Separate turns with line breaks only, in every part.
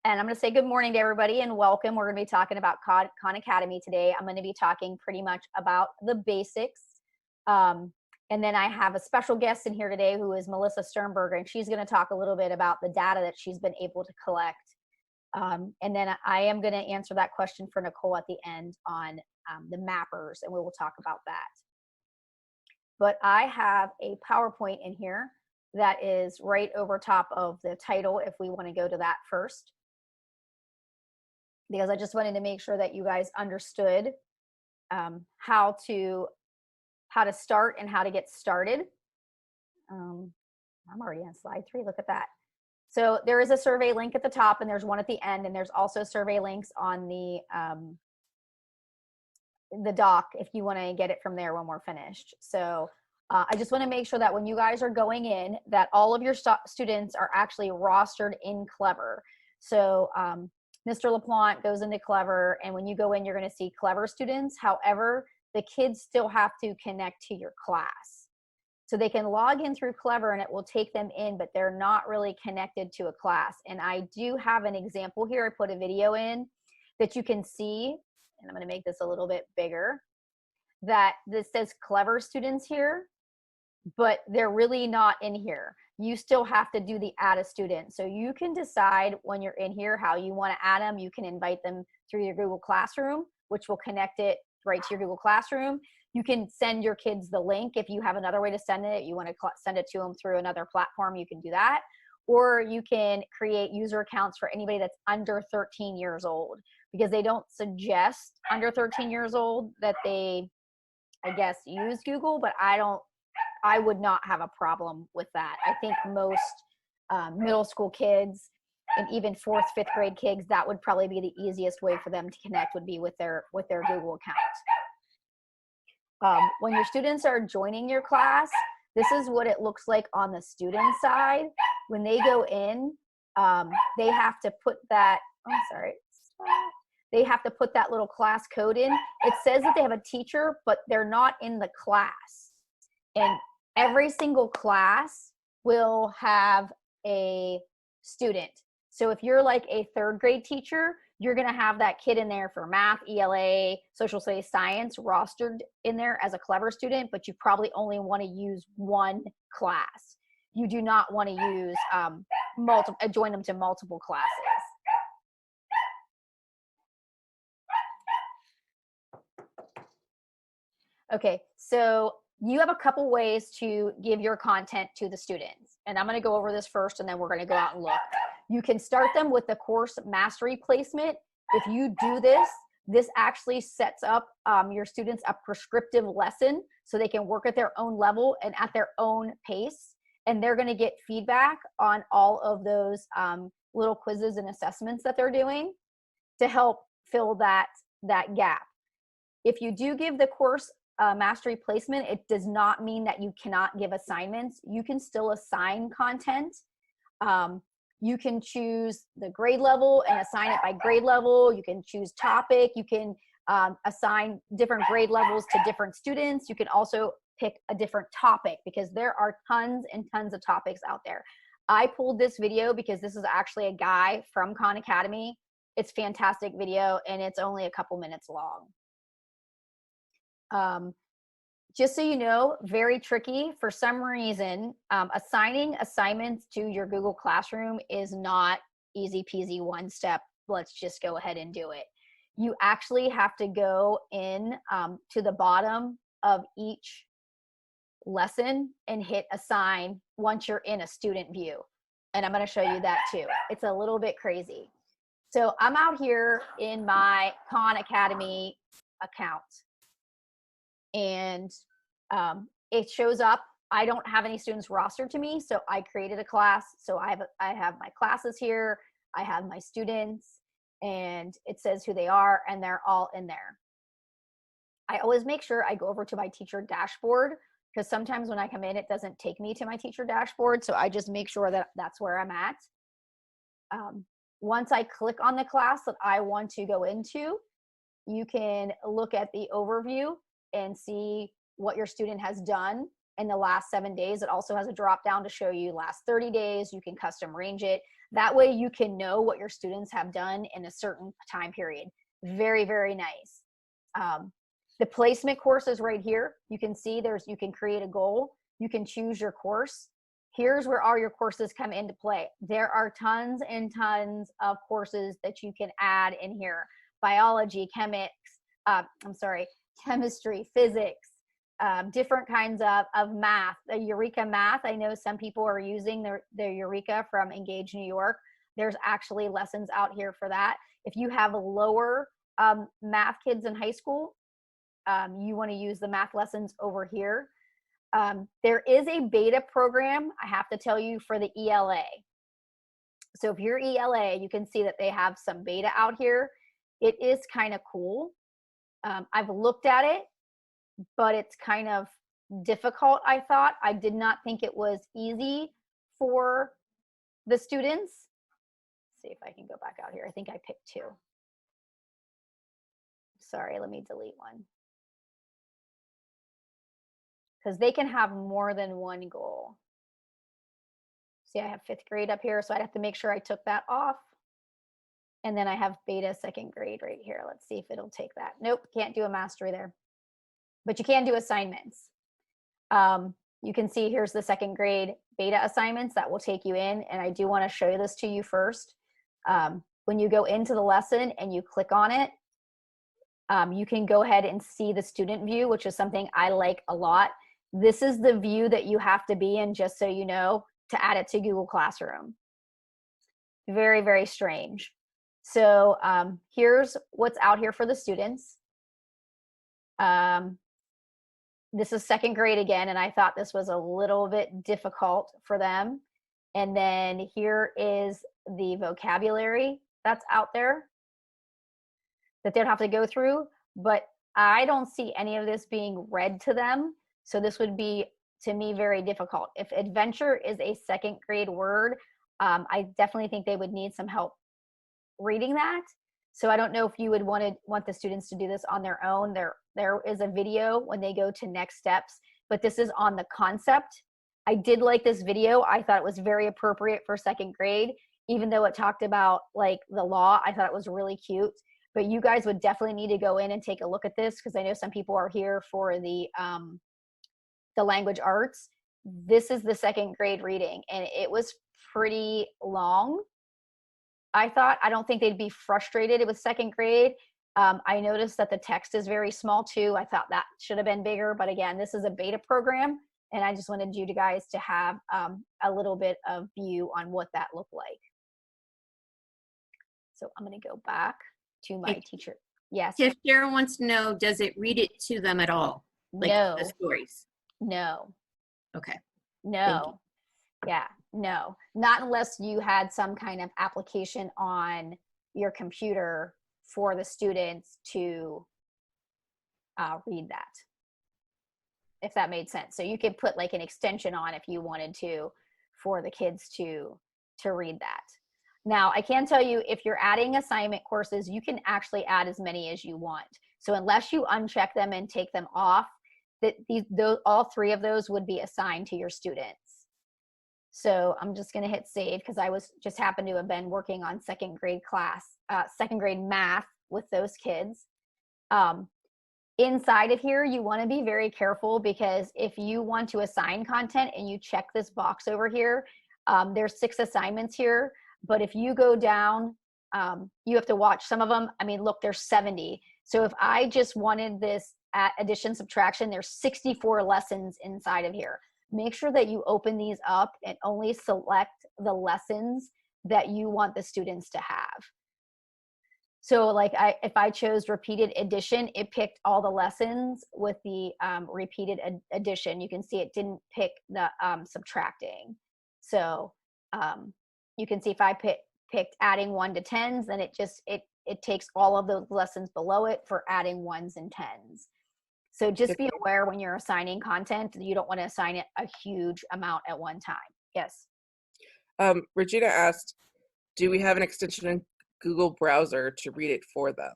And I'm going to say good morning to everybody and welcome. We're going to be talking about Khan Academy today. I'm going to be talking pretty much about the basics. And then I have a special guest in here today who is Melissa Sternberger, and she's going to talk a little bit about the data that she's been able to collect. And then I am going to answer that question for Nicole at the end on the mappers, and we will talk about that. But I have a PowerPoint in here that is right over top of the title if we want to go to that first, because I just wanted to make sure that you guys understood how to start and how to get started. I'm already on slide 3. Look at that. So there is a survey link at the top, and there's one at the end, and there's also survey links on the doc if you want to get it from there when we're finished. So I just want to make sure that when you guys are going in, that all of your students are actually rostered in Clever. So Mr. LaPlante goes into Clever, and when you go in, you're going to see Clever students. However, the kids still have to connect to your class. So they can log in through Clever and it will take them in, but they're not really connected to a class. And I do have an example here. I put a video in that you can see, and I'm going to make this a little bit bigger, that this says Clever students here, but they're really not in here. You still have to do the add a student. So you can decide when you're in here how you want to add them. You can invite them through your Google Classroom, which will connect it right to your Google Classroom. You can send your kids the link if you have another way to send it. You want to send it to them through another platform, you can do that. Or you can create user accounts for anybody that's under 13 years old, because they don't suggest under 13 years old that they, I guess, use Google, but I would not have a problem with that. I think most middle school kids and even 4th, 5th grade kids, that would probably be the easiest way for them to connect, would be with their Google account. When your students are joining your class, this is what it looks like on the student side. When they go in, they have to put that, they have to put that little class code in. It says that they have a teacher, but they're not in the class. And every single class will have a student. So if you're like a 3rd grade teacher, you're going to have that kid in there for math, ELA, social studies, science rostered in there as a Clever student, but you probably only want to use one class. You do not want to use join them to multiple classes. Okay, so you have a couple ways to give your content to the students. And I'm going to go over this first, and then we're going to go out and look. You can start them with the course mastery placement. If you do this, this actually sets up your students a prescriptive lesson so they can work at their own level and at their own pace. And they're going to get feedback on all of those little quizzes and assessments that they're doing to help fill that gap. If you do give the course mastery placement, it does not mean that you cannot give assignments. You can still assign content. You can choose the grade level and assign it by grade level. You can choose topic. You can assign different grade levels to different students. You can also pick a different topic, because there are tons and tons of topics out there. I pulled this video because this is actually a guy from Khan Academy. It's a fantastic video, and it's only a couple minutes long. Just so you know, very tricky. For some reason, assigning assignments to your Google Classroom is not easy peasy, one step, let's just go ahead and do it. You actually have to go in to the bottom of each lesson and hit assign once you're in a student view. And I'm going to show you that too. It's a little bit crazy. So I'm out here in my Khan Academy account, and it shows up. I don't have any students rostered to me, so I created a class. So I have my classes here, I have my students, and it says who they are, and they're all in there. I always make sure I go over to my teacher dashboard, because sometimes when I come in, it doesn't take me to my teacher dashboard. So I just make sure that that's where I'm at. Once I click on the class that I want to go into, you can look at the overview and see what your student has done. in the last 7 days. It also has a drop down to show you last 30 days. You can custom range it. That way you can know what your students have done in a certain time period. Very, very nice. The placement course is right here. You can see you can create a goal. You can choose your course. Here's where all your courses come into play. There are tons and tons of courses that you can add in here. Biology, chemistry, physics, different kinds of math. The Eureka Math, I know some people are using their Eureka from Engage New York. There's actually lessons out here for that. If you have lower math kids in high school, you want to use the math lessons over here. There is a beta program, I have to tell you, for the ELA. So if you're ELA, you can see that they have some beta out here. It is kind of cool. I've looked at it, but it's kind of difficult, I thought. I did not think it was easy for the students. Let's see if I can go back out here. I think I picked 2. Sorry, let me delete one. Because they can have more than one goal. See, I have 5th grade up here, so I'd have to make sure I took that off. And then I have beta 2nd grade right here. Let's see if it'll take that. Nope, can't do a mastery there. But you can do assignments. You can see here's the 2nd grade beta assignments that will take you in. And I do want to show this to you first. When you go into the lesson and you click on it, you can go ahead and see the student view, which is something I like a lot. This is the view that you have to be in, just so you know, to add it to Google Classroom. Very, very strange. So here's what's out here for the students. This is 2nd grade again, and I thought this was a little bit difficult for them. And then here is the vocabulary that's out there that they'd have to go through, but I don't see any of this being read to them. So this would be, to me, very difficult. If adventure is a 2nd grade word, I definitely think they would need some help reading that. So I don't know if you would want the students to do this on their own. There is a video when they go to next steps, but this is on the concept. I did like this video. I thought it was very appropriate for 2nd grade, even though it talked about like the law. I thought it was really cute. But you guys would definitely need to go in and take a look at this, because I know some people are here for the language arts. This is the 2nd grade reading, and it was pretty long. I don't think they'd be frustrated with 2nd grade. I noticed that the text is very small too. I thought that should have been bigger, but again, this is a beta program, and I just wanted you guys to have a little bit of view on what that looked like. So I'm going to go back to my teacher. Yes.
If Sharon wants to know, does it read it to them at all? Like
no.
The stories?
No.
Okay.
No. Yeah, no. Not unless you had some kind of application on your computer for the students to read that, if that made sense. So you could put like an extension on if you wanted to, for the kids to read that. Now, I can tell you, if you're adding assignment courses, you can actually add as many as you want. So unless you uncheck them and take them off, all 3 of those would be assigned to your students. So I'm just going to hit save, because I just happened to have been working on 2nd grade class, 2nd grade math with those kids. Inside of here, you want to be very careful, because if you want to assign content and you check this box over here, there's 6 assignments here. But if you go down, you have to watch some of them. I mean, look, there's 70. So if I just wanted this addition, subtraction, there's 64 lessons inside of here. Make sure that you open these up and only select the lessons that you want the students to have. So like if I chose repeated addition, it picked all the lessons with the repeated addition. You can see it didn't pick the subtracting. So you can see if I picked adding 1 to 10s, then it takes all of those lessons below it for adding 1s and 10s. So just be aware when you're assigning content that you don't want to assign it a huge amount at one time. Yes.
Regina asked, do we have an extension in Google Browser to read it for them,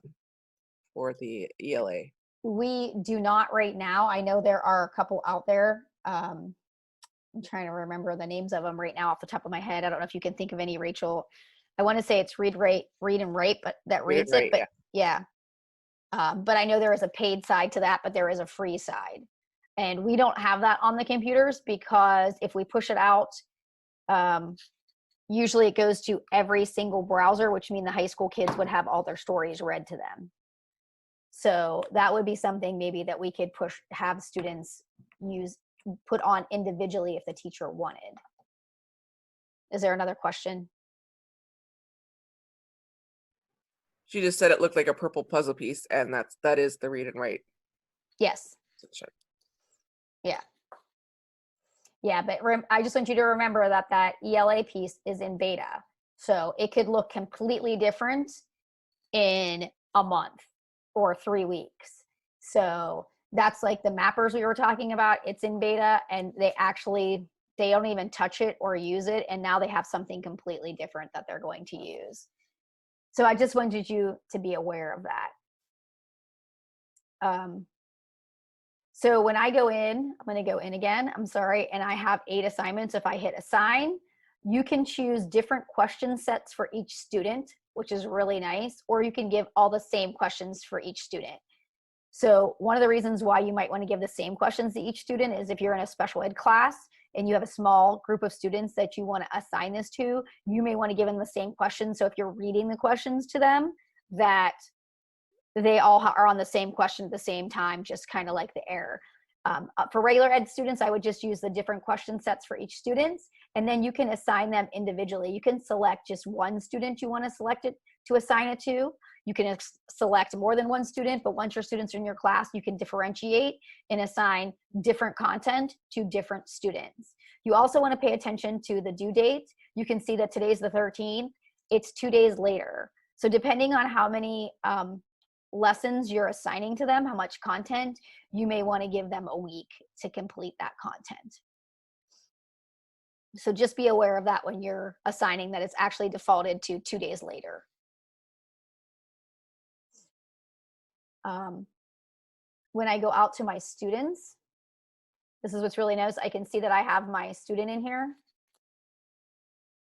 for the ELA?
We do not right now. I know there are a couple out there. I'm trying to remember the names of them right now off the top of my head. I don't know if you can think of any, Rachel. I want to say it's Read and Write, but that
Read it
reads it.
right,
But
yeah.
yeah, but I know there is a paid side to that, but there is a free side, and we don't have that on the computers because if we push it out, usually it goes to every single browser, which means the high school kids would have all their stories read to them. So that would be something maybe that we could have students put on individually if the teacher wanted. Is there another question?
She just said it looked like a purple puzzle piece, and that is the Read and Write
Yes.
section.
Yeah. Yeah, but I just want you to remember that ELA piece is in beta. So it could look completely different in a month or 3 weeks. So that's like the mappers we were talking about. It's in beta, and they don't even touch it or use it. And now they have something completely different that they're going to use. So I just wanted you to be aware of that. So when I go in, I'm going to go in again, I'm sorry, and I have 8 assignments. If I hit assign, you can choose different question sets for each student, which is really nice, or you can give all the same questions for each student. So one of the reasons why you might want to give the same questions to each student is if you're in a special ed class and you have a small group of students that you want to assign this to, you may want to give them the same questions. So if you're reading the questions to them, that they all are on the same question at the same time, just kind of like the error. For regular ed students, I would just use the different question sets for each student, and then you can assign them individually. You can select just one student you want to select it to assign it to. You can select more than one student, but once your students are in your class, you can differentiate and assign different content to different students. You also want to pay attention to the due date. You can see that today's the 13th. It's 2 days later. So depending on how many lessons you're assigning to them, how much content, you may want to give them a week to complete that content. So just be aware of that when you're assigning, that it's actually defaulted to 2 days later. When I go out to my students, this is what's really nice. I can see that I have my student in here,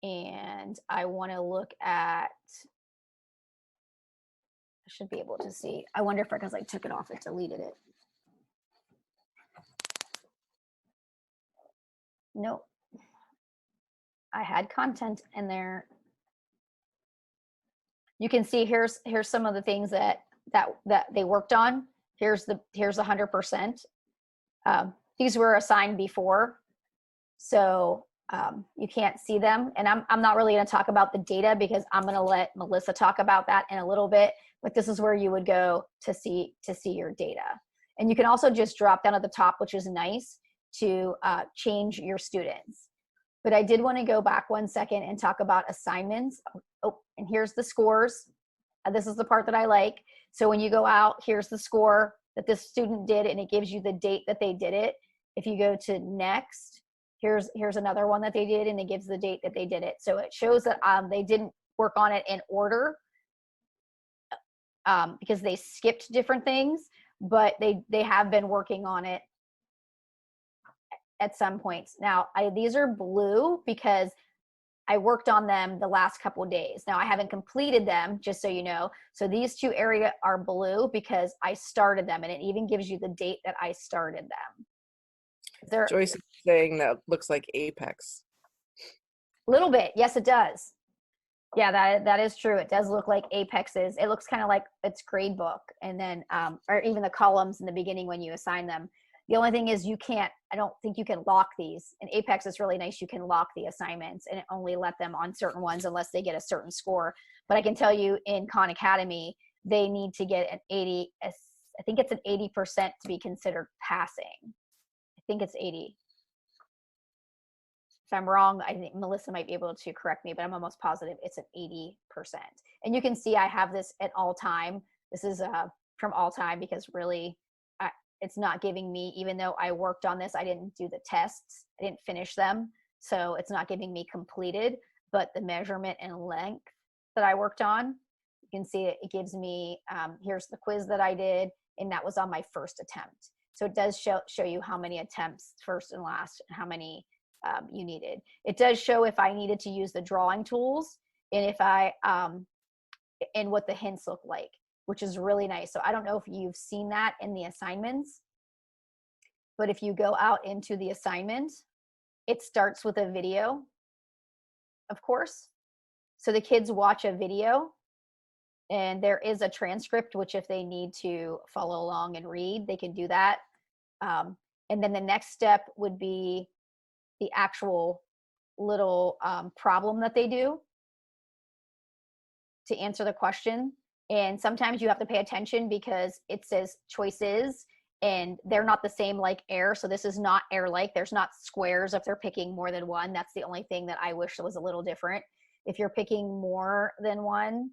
and I want to look at, I should be able to see. I wonder if because I took it off, it deleted it. Nope. I had content in there. You can see here's some of the things that they worked on. Here's 100%. These were assigned before, so you can't see them. And I'm not really going to talk about the data because I'm going to let Melissa talk about that in a little bit. But this is where you would go to see your data. And you can also just drop down at the top, which is nice, to change your students. But I did want to go back 1 second and talk about assignments. Oh, and here's the scores. This is the part that I like. So when you go out, here's the score that this student did, and it gives you the date that they did it. If you go to next, here's another one that they did, and it gives the date that they did it. So it shows that they didn't work on it in order because they skipped different things, but they have been working on it at some points. Now, these are blue because I worked on them the last couple of days. Now, I haven't completed them, just so you know. So these 2 areas are blue because I started them, and it even gives you the date that I started them.
Joyce is saying that looks like Apex.
A little bit. Yes, it does. Yeah, that is true. It does look like Apex's. It looks kind of like its grade book, and then or even the columns in the beginning when you assign them. The only thing is I don't think you can lock these. And Apex is really nice. You can lock the assignments and only let them on certain ones unless they get a certain score. But I can tell you in Khan Academy, they need to get an 80, I think it's an 80% to be considered passing. I think it's 80. If I'm wrong, I think Melissa might be able to correct me, but I'm almost positive it's an 80%. And you can see I have this at all time. This is from all time because really, it's not giving me, even though I worked on this, I didn't do the tests. I didn't finish them. So it's not giving me completed, but the measurement and length that I worked on, you can see it gives me, here's the quiz that I did, and that was on my first attempt. So it does show you how many attempts first and last, and how many you needed. It does show if I needed to use the drawing tools, and if I and what the hints look like, which is really nice. So I don't know if you've seen that in the assignments, but if you go out into the assignment, it starts with a video, of course. So the kids watch a video, and there is a transcript, which if they need to follow along and read, they can do that. And then the next step would be the actual little problem that they do to answer the question. And sometimes you have to pay attention because it says choices, and they're not the same like air. So this is not air-like. There's not squares if they're picking more than one. That's the only thing that I wish was a little different. If you're picking more than one,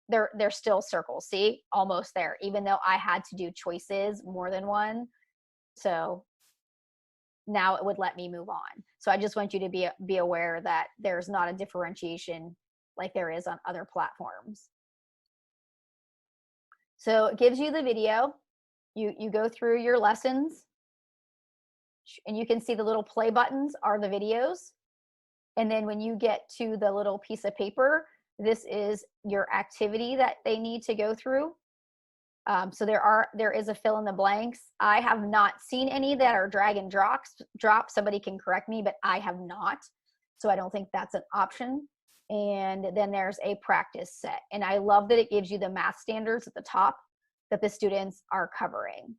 they're still circles. See, almost there, even though I had to do choices more than one. So now it would let me move on. So I just want you to be aware that there's not a differentiation like there is on other platforms. So it gives you the video. You go through your lessons, and you can see the little play buttons are the videos. And then when you get to the little piece of paper, this is your activity that they need to go through. So there is a fill in the blanks. I have not seen any that are drag and drop. Somebody can correct me, but I have not. So I don't think that's an option. And then there's a practice set. And I love that it gives you the math standards at the top that the students are covering.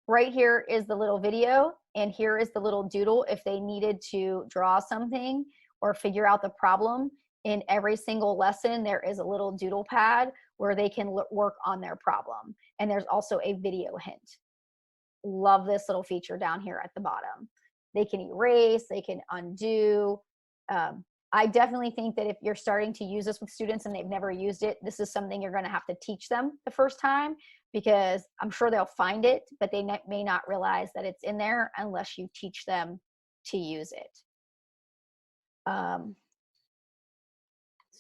Right here is the little video, and here is the little doodle if they needed to draw something or figure out the problem. In every single lesson, there is a little doodle pad where they can work on their problem. And there's also a video hint. Love this little feature down here at the bottom. They can erase, they can undo. I definitely think that if you're starting to use this with students and they've never used it, this is something you're going to have to teach them the first time, because I'm sure they'll find it, but they may not realize that it's in there unless you teach them to use it. So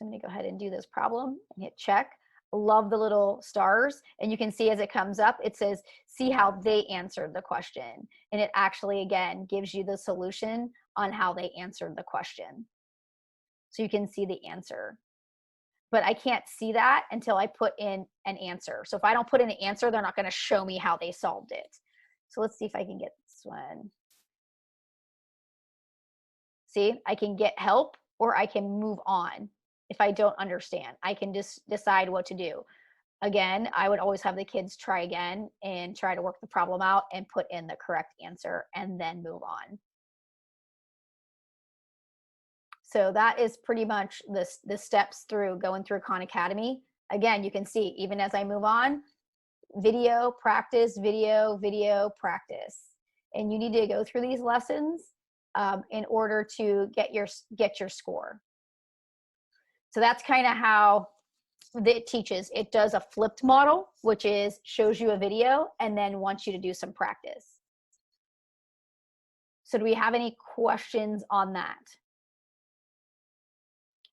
I'm going to go ahead and do this problem and hit check. Love the little stars, and you can see as it comes up, it says, see how they answered the question. And it actually, again, gives you the solution on how they answered the question. So you can see the answer. But I can't see that until I put in an answer. So if I don't put in an answer, they're not going to show me how they solved it. So let's see if I can get this one. See, I can get help, or I can move on. If I don't understand, I can just decide what to do. Again, I would always have the kids try again and try to work the problem out and put in the correct answer and then move on. So that is pretty much the steps through going through Khan Academy. Again, you can see even as I move on, video, practice, video, video, practice. And you need to go through these lessons in order to get your score. So that's kind of how it teaches. It does a flipped model, which is shows you a video and then wants you to do some practice. So do we have any questions on that?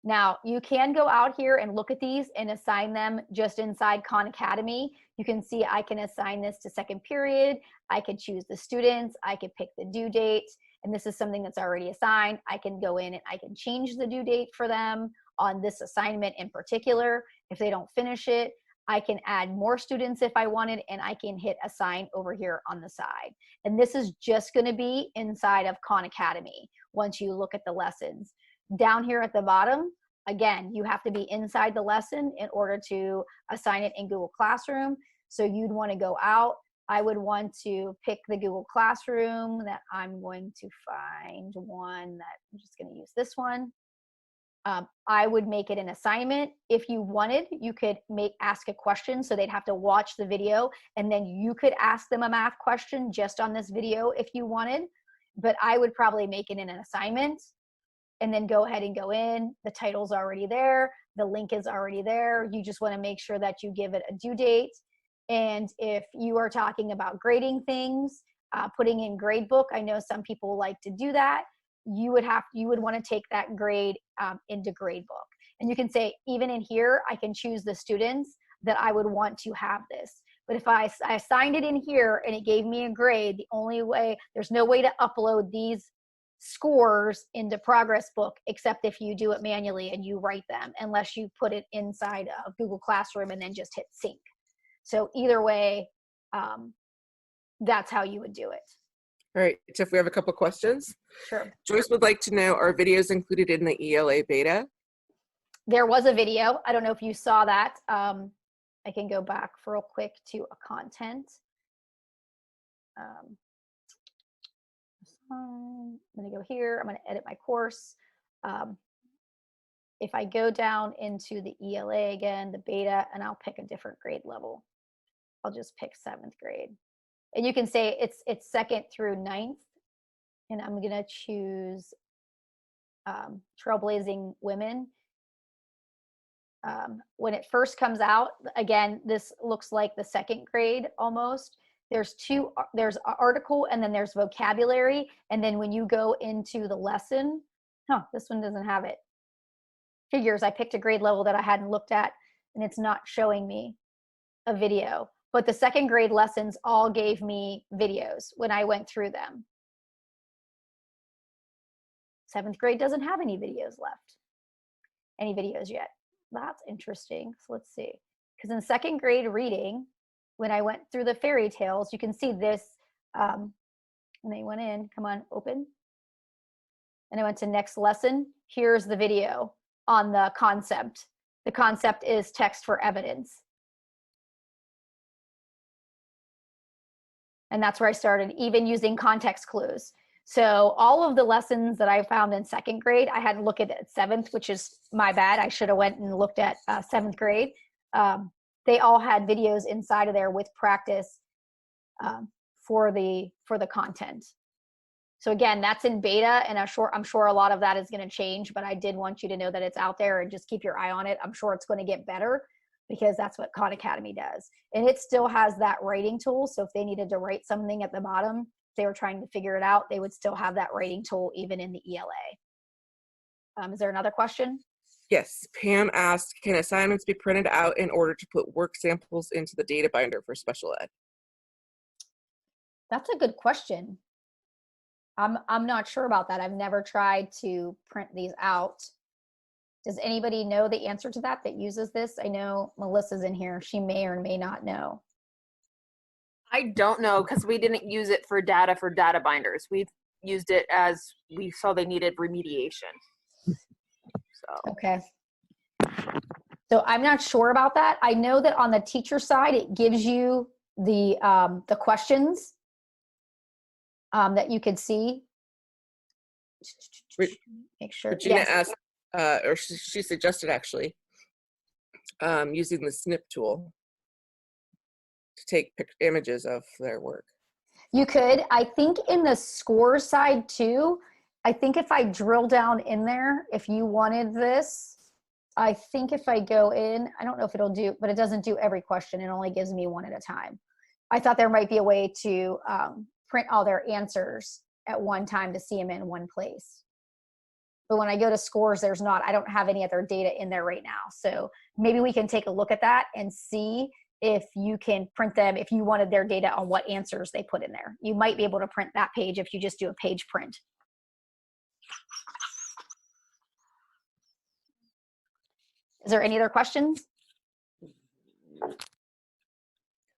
Now, you can go out here and look at these and assign them just inside Khan Academy. You can see I can assign this to second period. I could choose the students. I could pick the due date. And this is something that's already assigned. I can go in and I can change the due date for them on this assignment in particular. If they don't finish it, I can add more students if I wanted, and I can hit assign over here on the side. And this is just going to be inside of Khan Academy once you look at the lessons. Down here at the bottom, again, you have to be inside the lesson in order to assign it in Google Classroom. So you'd want to go out. I would want to pick the Google Classroom that I'm going to find one that I'm just going to use this one. I would make it an assignment. If you wanted, you could ask a question, so they'd have to watch the video, and then you could ask them a math question just on this video if you wanted. But I would probably make it an assignment and then go ahead and go in. The title's already there. The link is already there. You just want to make sure that you give it a due date. And if you are talking about grading things, putting in gradebook, I know some people like to do that. You would want to take that grade into gradebook. And you can say, even in here, I can choose the students that I would want to have this. But if I assigned it in here and it gave me a grade, the only way, there's no way to upload these scores into Progress Book except if you do it manually and you write them, unless you put it inside of Google Classroom and then just hit sync. So either way, that's how you would do it.
All right, Tiff, we have a couple questions.
Sure.
Joyce would like to know, are videos included in the ELA beta?
There was a video. I don't know if you saw that. I can go back real quick to a content. I'm going to go here. I'm going to edit my course. If I go down into the ELA again, the beta, and I'll pick a different grade level. I'll just pick 7th grade. And you can say it's 2nd through 9th. And I'm going to choose Trailblazing Women. When it first comes out, again, this looks like the 2nd grade almost. There's article and then there's vocabulary. And then when you go into the lesson, this one doesn't have it. Figures, I picked a grade level that I hadn't looked at and it's not showing me a video. But the 2nd grade lessons all gave me videos when I went through them. 7th grade doesn't have any videos left. Any videos yet. That's interesting. So let's see. Because in 2nd grade reading, when I went through the fairy tales, you can see this. And they went in, come on, open. And I went to next lesson. Here's the video on the concept. The concept is text for evidence. And that's where I started, even using context clues. So all of the lessons that I found in 2nd grade, I had to look at 7th, which is my bad. I should have went and looked at 7th grade. They all had videos inside of there with practice for the content. So again, that's in beta, and I'm sure a lot of that is going to change, but I did want you to know that it's out there and just keep your eye on it. I'm sure it's going to get better because that's what Khan Academy does. And it still has that writing tool. So if they needed to write something at the bottom, if they were trying to figure it out, they would still have that writing tool even in the ELA. Is there another question?
Yes, Pam asked, can assignments be printed out in order to put work samples into the data binder for special ed?
That's a good question. I'm not sure about that. I've never tried to print these out. Does anybody know the answer to that uses this? I know Melissa's in here. She may or may not know.
I don't know because we didn't use it for data binders. We've used it as we saw they needed remediation. So.
Okay. So I'm not sure about that. I know that on the teacher side, it gives you the questions that you could see. Make sure.
Regina
Yes.
asked, or she suggested actually, using the snip tool to take images of their work.
You could. I think in the score side too, I think if I drill down in there, if you wanted this, I think if I go in, I don't know if it'll do, but it doesn't do every question. It only gives me one at a time. I thought there might be a way to print all their answers at one time to see them in one place. But when I go to scores, there's not, I don't have any other data in there right now. So maybe we can take a look at that and see if you can print them, if you wanted their data on what answers they put in there. You might be able to print that page if you just do a page print. Is there any other questions?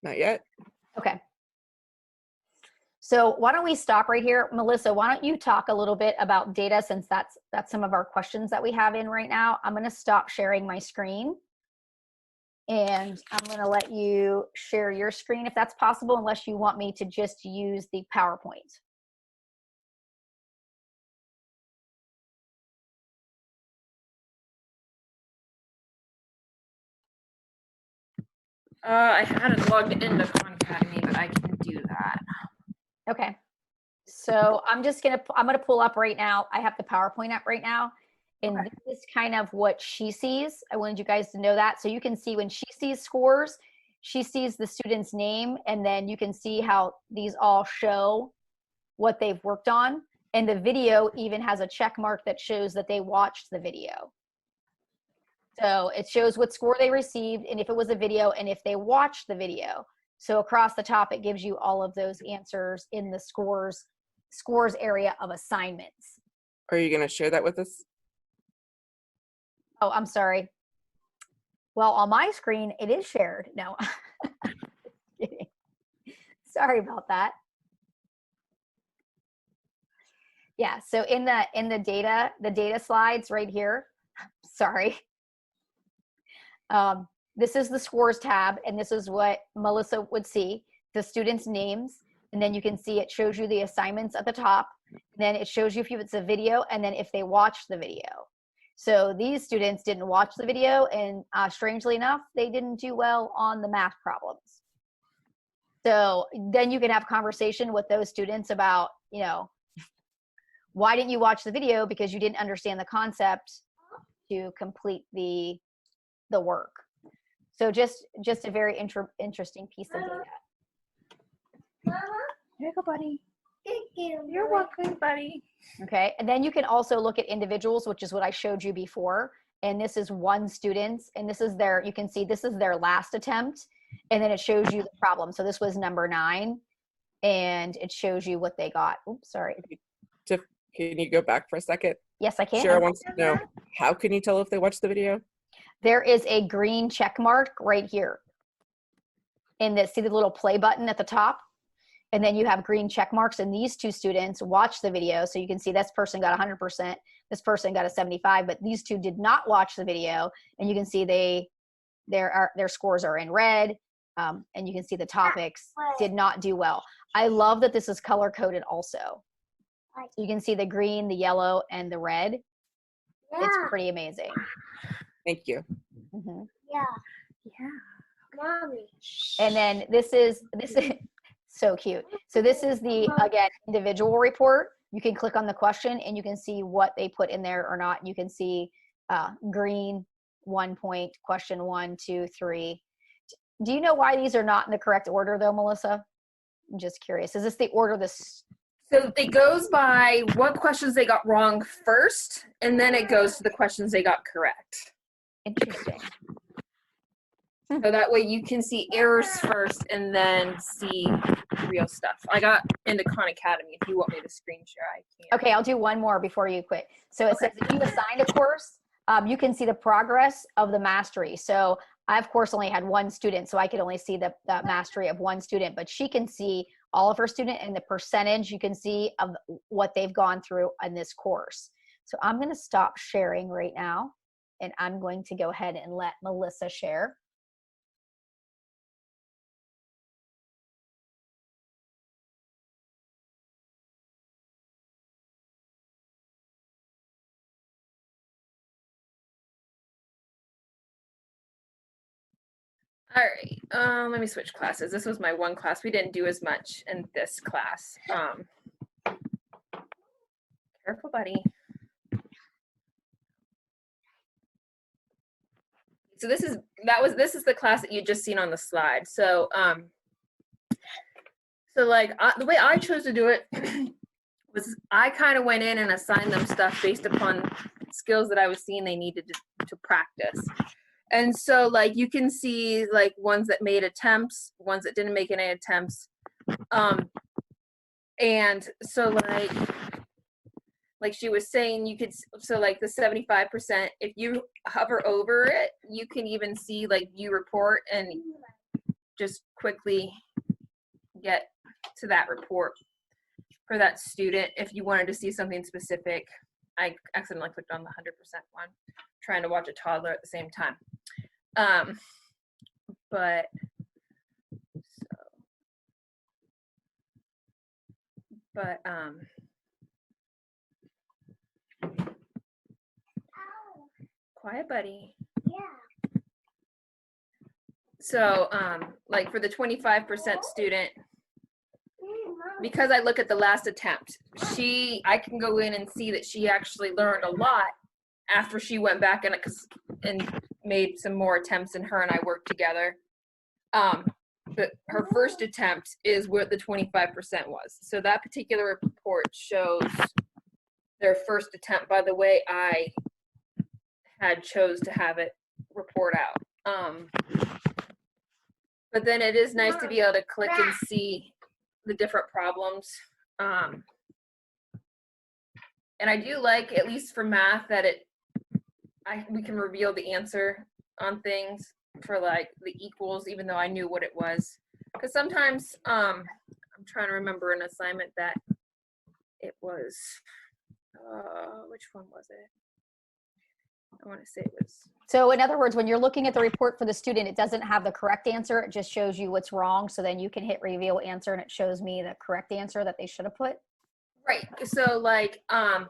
Not yet.
Okay. So why don't we stop right here? Melissa, why don't you talk a little bit about data, since that's some of our questions that we have in right now. I'm going to stop sharing my screen. And I'm going to let you share your screen if that's possible, unless you want me to just use the PowerPoint.
I hadn't logged into Khan Academy, but I can do that.
Okay. So I'm going to pull up right now. I have the PowerPoint up right now. And
Okay.
this is kind of what she sees. I wanted you guys to know that. So you can see when she sees scores, she sees the student's name, and then you can see how these all show what they've worked on. And the video even has a check mark that shows that they watched the video. So it shows what score they received, and if it was a video, and if they watched the video. So across the top, it gives you all of those answers in the scores area of assignments.
Are you going to share that with us?
Oh, I'm sorry. Well, on my screen, it is shared. No. Kidding. Sorry about that. Yeah, so in the data slides right here, sorry. This is the scores tab, and this is what Melissa would see, the students' names, and then you can see it shows you the assignments at the top, and then it shows you if it's a video, and then if they watched the video. So these students didn't watch the video, and strangely enough, they didn't do well on the math problems. So then you can have conversation with those students about, you know, why didn't you watch the video? Because you didn't understand the concept to complete the work. So just a very interesting piece of data.
Here you go, buddy.
Thank you.
You're welcome, buddy.
Okay, and then you can also look at individuals, which is what I showed you before. And this is one student, and this is their, you can see this is their last attempt, and then it shows you the problem. So this was number 9, and it shows you what they got. Oops, sorry.
Tiff, can you go back for a second?
Yes, I can.
Shara wants to know, how can you tell if they watched the video?
There is a green check mark right here. And see the little play button at the top? And then you have green check marks, and these 2 students watched the video. So you can see this person got 100%, this person got a 75, but these 2 did not watch the video. And you can see their scores are in red, and you can see the topics did not do well. I love that this is color coded also. So you can see the green, the yellow, and the red. It's pretty amazing.
Thank you.
Mm-hmm.
Yeah.
Yeah.
Mommy.
And then this is so cute. So this is the, again, individual report. You can click on the question and you can see what they put in there or not. You can see green, 1 point, question 1, 2, 3. Do you know why these are not in the correct order though, Melissa? I'm just curious. Is this the order this?
So it goes by what questions they got wrong first, and then it goes to the questions they got correct.
Interesting.
So that way you can see errors first and then see real stuff. I got into Khan Academy. If you want me to screen share, I can.
Okay, I'll do one more before you quit. So it says if you assigned a course, you can see the progress of the mastery. So I, of course, only had 1 student, so I could only see the mastery of 1 student, but she can see all of her student and the percentage you can see of what they've gone through in this course. So I'm going to stop sharing right now, and I'm going to go ahead and let Melissa share.
All right, let me switch classes. This was my one class. We didn't do as much in this class. Careful, buddy. So this is the class that you just seen on the slide. So the way I chose to do it was I kind of went in and assigned them stuff based upon skills that I was seeing they needed to practice. And so like you can see like ones that made attempts, ones that didn't make any attempts. And so like she was saying, you could, so like the 75%, if you hover over it, you can even see like view report and just quickly get to that report for that student. If you wanted to see something specific, I accidentally clicked on the 100% one, trying to watch a toddler at the same time. Quiet, buddy.
Yeah.
So, like for the 25% student, because I look at the last attempt, I can go in and see that she actually learned a lot after she went back and made some more attempts, and her and I worked together. But her first attempt is what the 25% was. So that particular report shows their first attempt by the way I had chose to have it report out. But then it is nice to be able to click and see the different problems. And I do like, at least for math, that we can reveal the answer on things for like the equals, even though I knew what it was. Because sometimes, I'm trying to remember an assignment that it was, which one was it? I want to say it was.
So in other words, when you're looking at the report for the student, it doesn't have the correct answer. It just shows you what's wrong. So then you can hit reveal answer and it shows me the correct answer that they should have put.
Right. So like, I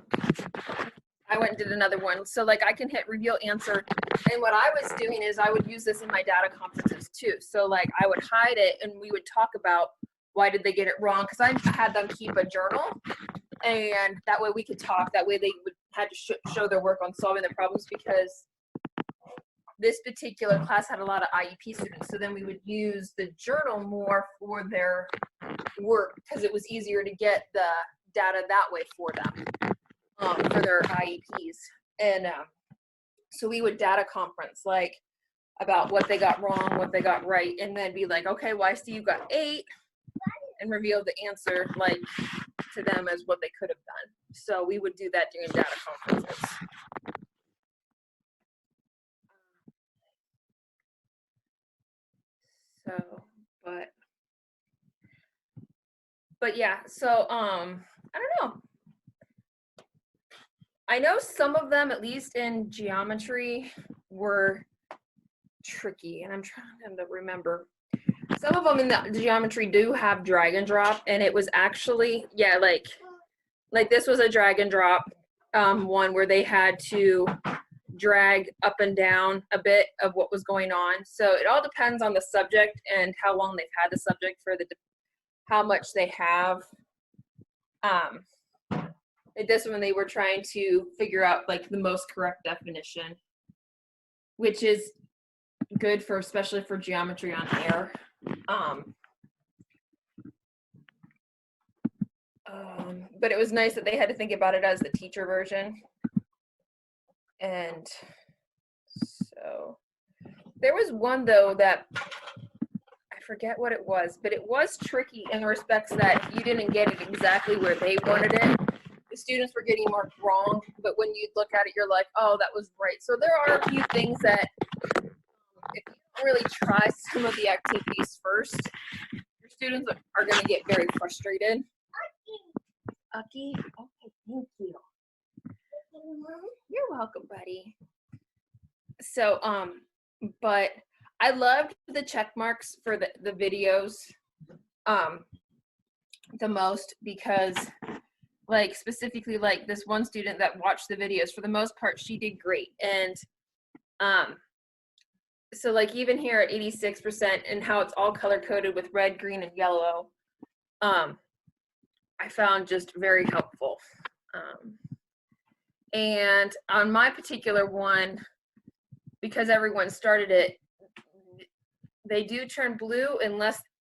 went and did another one. So like I can hit reveal answer. And what I was doing is I would use this in my data conferences too. So like I would hide it and we would talk about why did they get it wrong? Because I had them keep a journal, and that way we could talk. That way they would had to show their work on solving the problems, because this particular class had a lot of IEP students. So then we would use the journal more for their work because it was easier to get the data that way for them, for their IEPs. And so we would data conference like about what they got wrong, what they got right, and then be like, okay, well, I see you got 8, and reveal the answer like to them as what they could have done. So we would do that during data conferences. So, but yeah, so I don't know. I know some of them, at least in geometry, were tricky, and I'm trying to remember. Some of them in the geometry do have drag and drop, and it was actually, yeah, like this was a drag and drop one where they had to drag up and down a bit of what was going on. So it all depends on the subject and how long they've had the subject for how much they have. This one they were trying to figure out like the most correct definition, which is good for, especially for geometry on air. But it was nice that they had to think about it as the teacher version. And so there was one though that I forget what it was, but it was tricky in the respects that you didn't get it exactly where they wanted it. The students were getting marked wrong, but when you look at it, you're like, oh, that was right. So there are a few things that if you don't really try some of the activities first, your students are going to get very frustrated. Aki, okay, thank you. You're welcome, buddy. So, but I loved the check marks for the videos the most, because like specifically like this one student that watched the videos, for the most part, she did great. And so like even here at 86% and how it's all color coded with red, green, and yellow, I found just very helpful. And on my particular one, because everyone started it, they do turn blue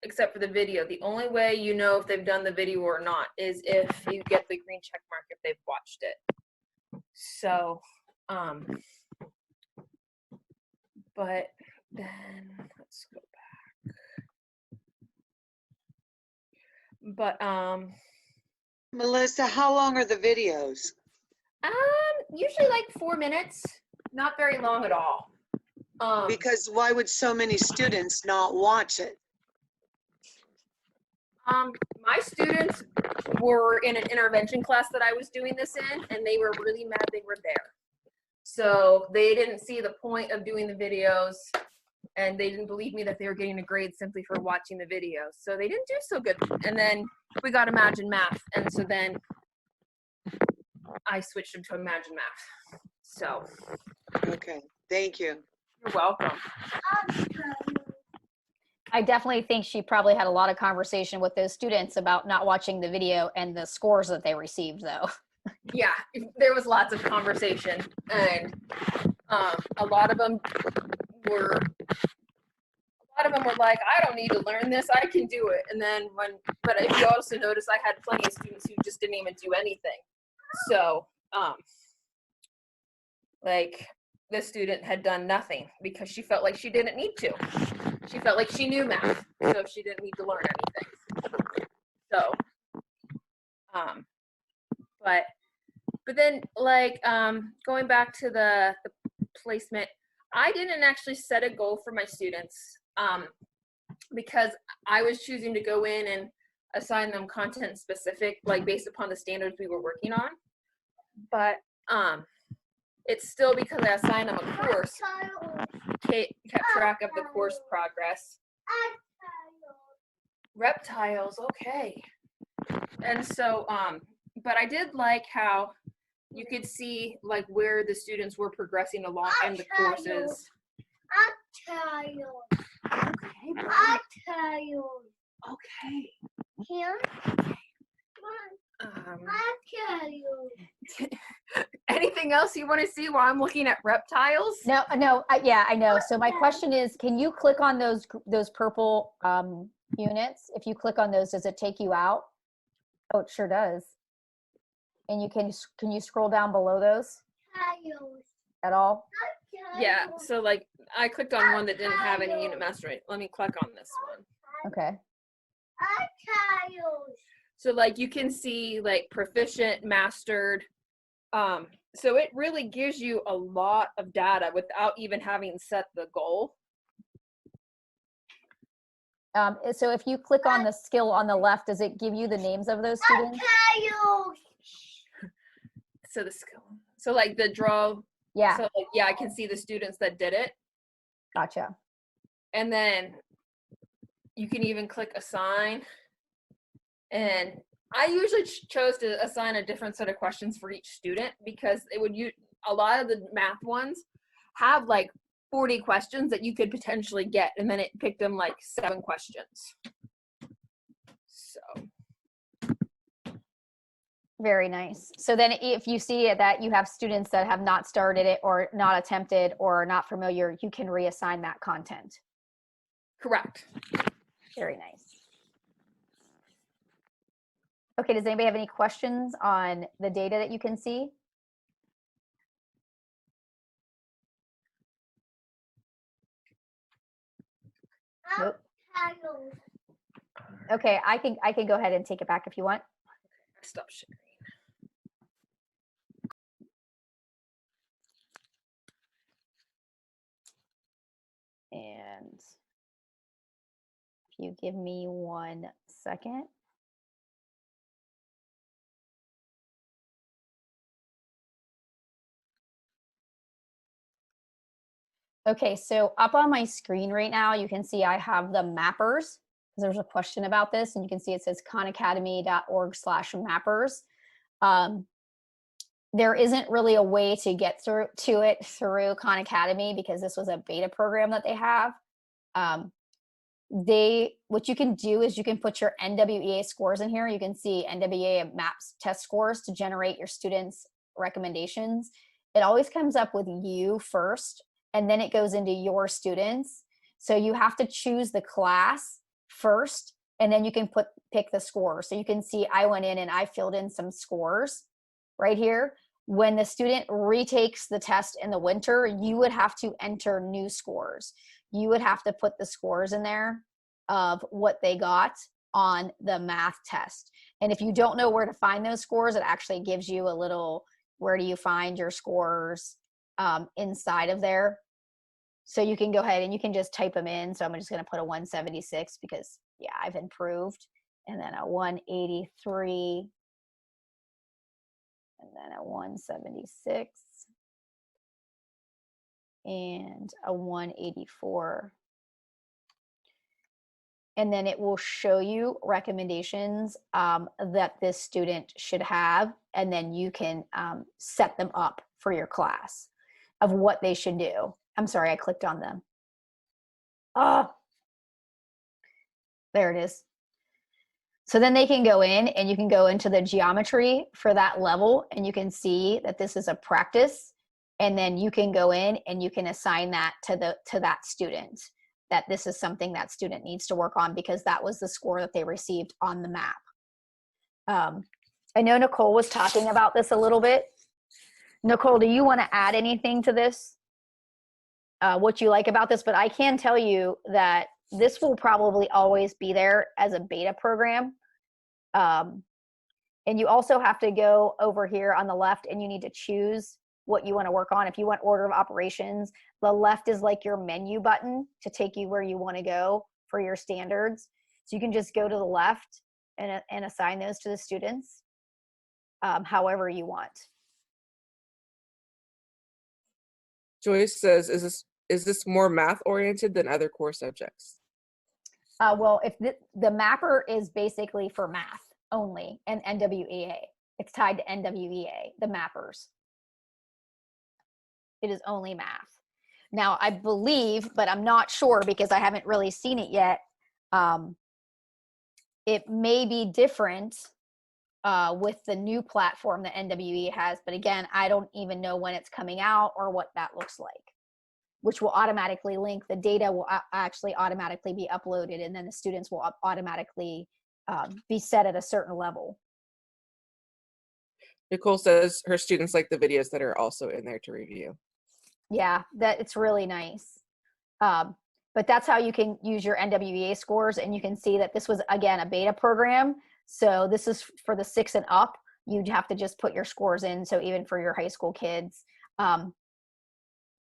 except for the video. The only way you know if they've done the video or not is if you get the green check mark if they've watched it. So, but then let's go back. But
Melissa, how long are the videos?
usually like 4 minutes, not very long at all.
Because why would so many students not watch it?
My students were in an intervention class that I was doing this in, and they were really mad they were there. So they didn't see the point of doing the videos, and they didn't believe me that they were getting a grade simply for watching the videos. So they didn't do so good. And then we got Imagine Math, and so then I switched them to Imagine Math. So.
Okay, thank you.
You're welcome.
I definitely think she probably had a lot of conversation with those students about not watching the video and the scores that they received, though.
Yeah, there was lots of conversation, and a lot of them were like, I don't need to learn this, I can do it. And then but if you also notice, I had plenty of students who just didn't even do anything. So, like, the student had done nothing because she felt like she didn't need to. She felt like she knew math, so she didn't need to learn anything. So, but then like going back to the placement, I didn't actually set a goal for my students because I was choosing to go in and assign them content specific, like based upon the standards we were working on. But it's still because I assigned them a course, kept track of the course progress. Reptiles, okay. And so, but I did like how you could see like where the students were progressing along in the courses. Okay.
Here.
Anything else you want to see while I'm looking at reptiles?
No, yeah, I know. So my question is, can you click on those purple units? If you click on those, does it take you out? Oh, it sure does. And can you scroll down below those at all?
Yeah, so like I clicked on one that didn't have any unit mastery. Let me click on this one.
Okay.
So like you can see like proficient, mastered. So it really gives you a lot of data without even having set the goal.
So if you click on the skill on the left, does it give you the names of those students?
So the skill. So like the draw.
Yeah,
So like, yeah, I can see the students that did it.
gotcha.
And then you can even click assign. And I usually chose to assign a different set of questions for each student because it would use a lot of the math ones have like 40 questions that you could potentially get, and then it picked them like 7 questions. So
Very nice. So then if you see that you have students that have not started it or not attempted or are not familiar, you can reassign that content.
correct.
Very nice. Okay, does anybody have any questions on the data that you can see? Nope. Okay, I can go ahead and take it back if you want.
Stop sharing.
And if you give me 1 second. Okay, so up on my screen right now, you can see I have the mappers. There's a question about this, and you can see it says khanacademy.org/mappers. There isn't really a way to get through Khan Academy because this was a beta program that they have. What you can do is you can put your NWEA scores in here. You can see NWEA maps test scores to generate your students' recommendations. It always comes up with you first, and then it goes into your students. So you have to choose the class first, and then you can pick the score. So you can see I went in and I filled in some scores right here. When the student retakes the test in the winter, you would have to enter new scores. You would have to put the scores in there of what they got on the math test. And if you don't know where to find those scores, it actually gives you a little, where do you find your scores inside of there. So you can go ahead and you can just type them in. So I'm just going to put a 176 because, yeah, I've improved. And then a 183. And then a 176. And a 184. And then it will show you recommendations that this student should have. And then you can set them up for your class of what they should do. I'm sorry, I clicked on them. Oh, there it is. So then they can go in and you can go into the geometry for that level and you can see that this is a practice. And then you can go in and you can assign that to that student, that this is something that student needs to work on because that was the score that they received on the map. I know Nicole was talking about this a little bit. Nicole, do you want to add anything to this? what you like about this, but I can tell you that this will probably always be there as a beta program. And you also have to go over here on the left and you need to choose what you want to work on. If you want order of operations, the left is like your menu button to take you where you want to go for your standards. So you can just go to the left and assign those to the students however you want.
Joyce says, is this more math oriented than other core subjects?
Well, if the mapper is basically for math only and NWEA, it's tied to NWEA, the mappers. It is only math. Now, I believe, but I'm not sure because I haven't really seen it yet. It may be different with the new platform that NWEA has, but again, I don't even know when it's coming out or what that looks like, which will automatically link. The data will actually automatically be uploaded, and then the students will automatically be set at a certain level.
Nicole says her students like the videos that are also in there to review.
Yeah, that it's really nice. But that's how you can use your NWEA scores, and you can see that this was, again, a beta program. So this is for the 6 and up. You'd have to just put your scores in. So even for your high school kids,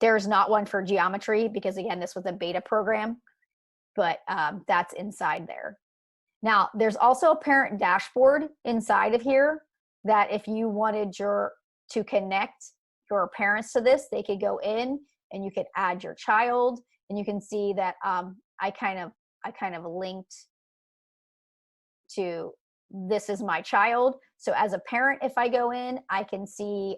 there's not one for geometry because, again, this was a beta program, but that's inside there. Now, there's also a parent dashboard inside of here that if you wanted to connect your parents to this, they could go in and you could add your child, and you can see that I kind of linked to this is my child. So as a parent, if I go in, I can see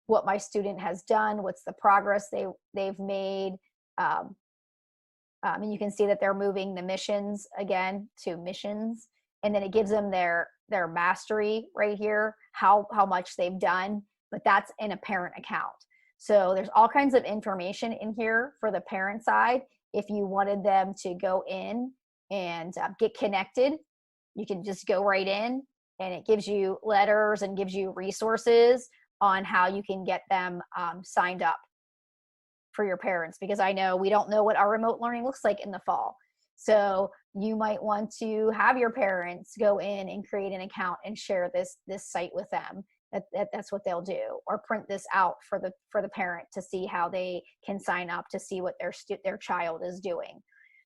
what my student has done, what's the progress they've made. And you can see that they're moving the missions again to missions. And then it gives them their mastery right here, how much they've done, but that's in a parent account. So there's all kinds of information in here for the parent side. If you wanted them to go in and get connected, you can just go right in, and it gives you letters and gives you resources on how you can get them signed up for your parents, because I know we don't know what our remote learning looks like in the fall. So you might want to have your parents go in and create an account and share this site with them. That's what they'll do, or print this out for the parent to see how they can sign up to see what their child is doing.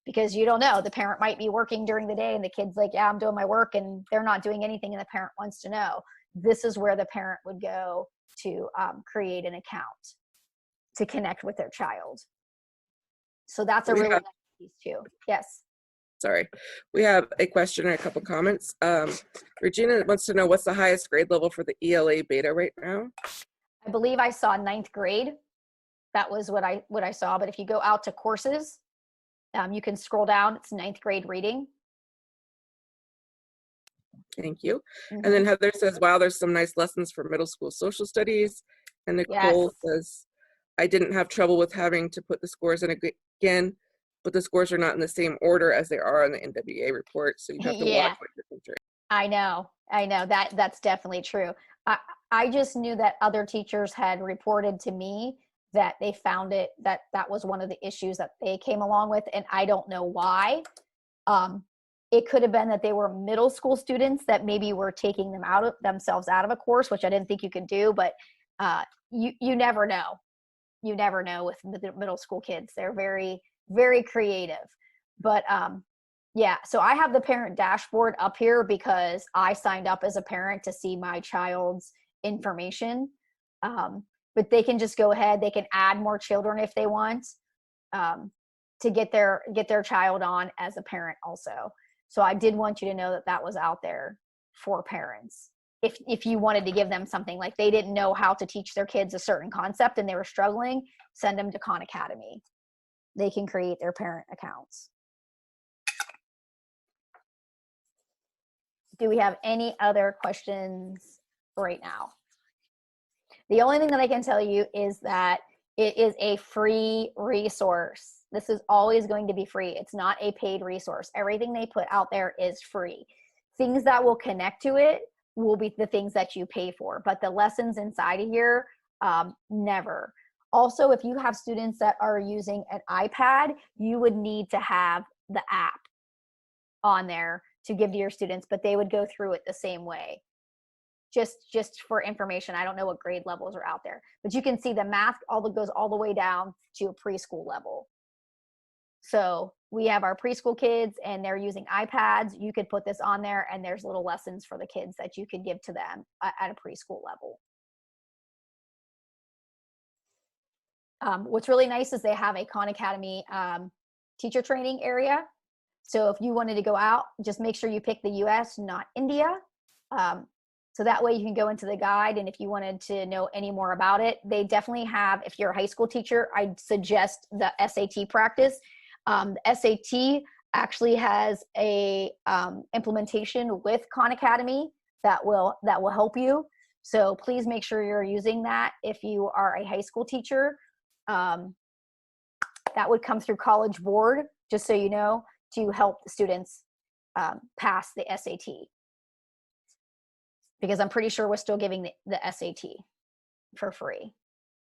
Because you don't know, the parent might be working during the day and the kid's like, yeah, I'm doing my work, and they're not doing anything, and the parent wants to know. This is where the parent would go to create an account to connect with their child. So that's a really nice piece too. Yes.
Sorry, we have a question and a couple comments. Regina wants to know what's the highest grade level for the ELA beta right now?
I believe I saw 9th grade. That was what I saw. But if you go out to courses, you can scroll down. It's 9th grade reading.
Thank you.
Mm-hmm.
And then Heather says, wow, there's some nice lessons for middle school social studies. And Nicole says, I didn't have trouble with having to put the scores in again, but the scores are not in the same order as they are on the NWEA report. So you have to watch what you're entering.
I know that's definitely true. I just knew that other teachers had reported to me that they found that was one of the issues that they came along with, and I don't know why. It could have been that they were middle school students that maybe were taking themselves out of a course, which I didn't think you could do, but you never know. You never know with the middle school kids. They're very, very creative. But yeah, so I have the parent dashboard up here because I signed up as a parent to see my child's information. But they can just go ahead. They can add more children if they want to get their child on as a parent also. So I did want you to know that was out there for parents. If you wanted to give them something, like they didn't know how to teach their kids a certain concept and they were struggling, send them to Khan Academy. They can create their parent accounts. Do we have any other questions right now? The only thing that I can tell you is that it is a free resource. This is always going to be free. It's not a paid resource. Everything they put out there is free. Things that will connect to it will be the things that you pay for, but the lessons inside of here, never. Also, if you have students that are using an iPad, you would need to have the app on there to give to your students, but they would go through it the same way. Just for information, I don't know what grade levels are out there, but you can see the math goes all the way down to a preschool level. So we have our preschool kids and they're using iPads. You could put this on there and there's little lessons for the kids that you could give to them at a preschool level. What's really nice is they have a Khan Academy teacher training area. So if you wanted to go out, just make sure you pick the US, not India. So that way you can go into the guide, and if you wanted to know any more about it, they definitely have, if you're a high school teacher, I'd suggest the SAT practice. The SAT actually has a implementation with Khan Academy that will help you. So please make sure you're using that if you are a high school teacher. That would come through College Board, just so you know, to help the students pass the SAT. Because I'm pretty sure we're still giving the SAT for free.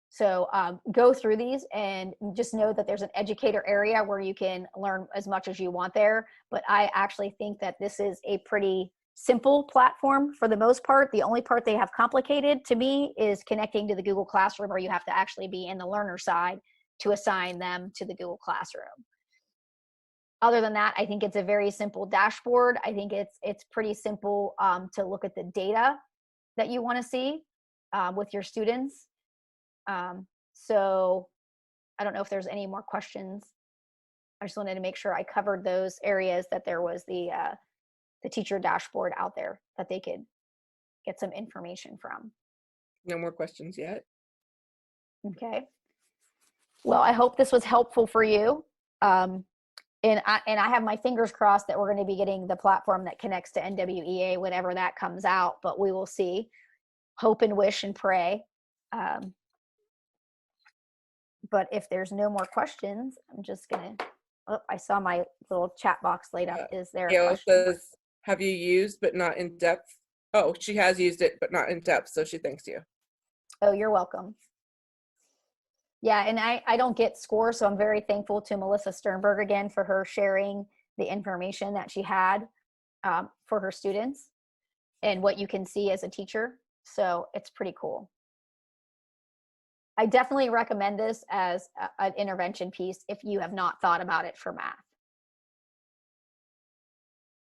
So go through these and just know that there's an educator area where you can learn as much as you want there. But I actually think that this is a pretty simple platform for the most part. The only part they have complicated to me is connecting to the Google Classroom, where you have to actually be in the learner side to assign them to the Google Classroom. Other than that, I think it's a very simple dashboard. I think it's pretty simple to look at the data that you want to see with your students. So I don't know if there's any more questions. I just wanted to make sure I covered those areas, that there was the teacher dashboard out there that they could get some information from.
No more questions yet.
Okay. Well, I hope this was helpful for you. And I have my fingers crossed that we're going to be getting the platform that connects to NWEA whenever that comes out, but we will see. Hope and wish and pray. But if there's no more questions, I'm just going to, oh, I saw my little chat box light up. Is there a
Gail
question?
says, have you used but not in depth? Oh, she has used it but not in depth, so she thanks you.
Oh, you're welcome. Yeah, and I don't get scores, so I'm very thankful to Melissa Sternberg again for her sharing the information that she had for her students and what you can see as a teacher. So it's pretty cool. I definitely recommend this as an intervention piece if you have not thought about it for math.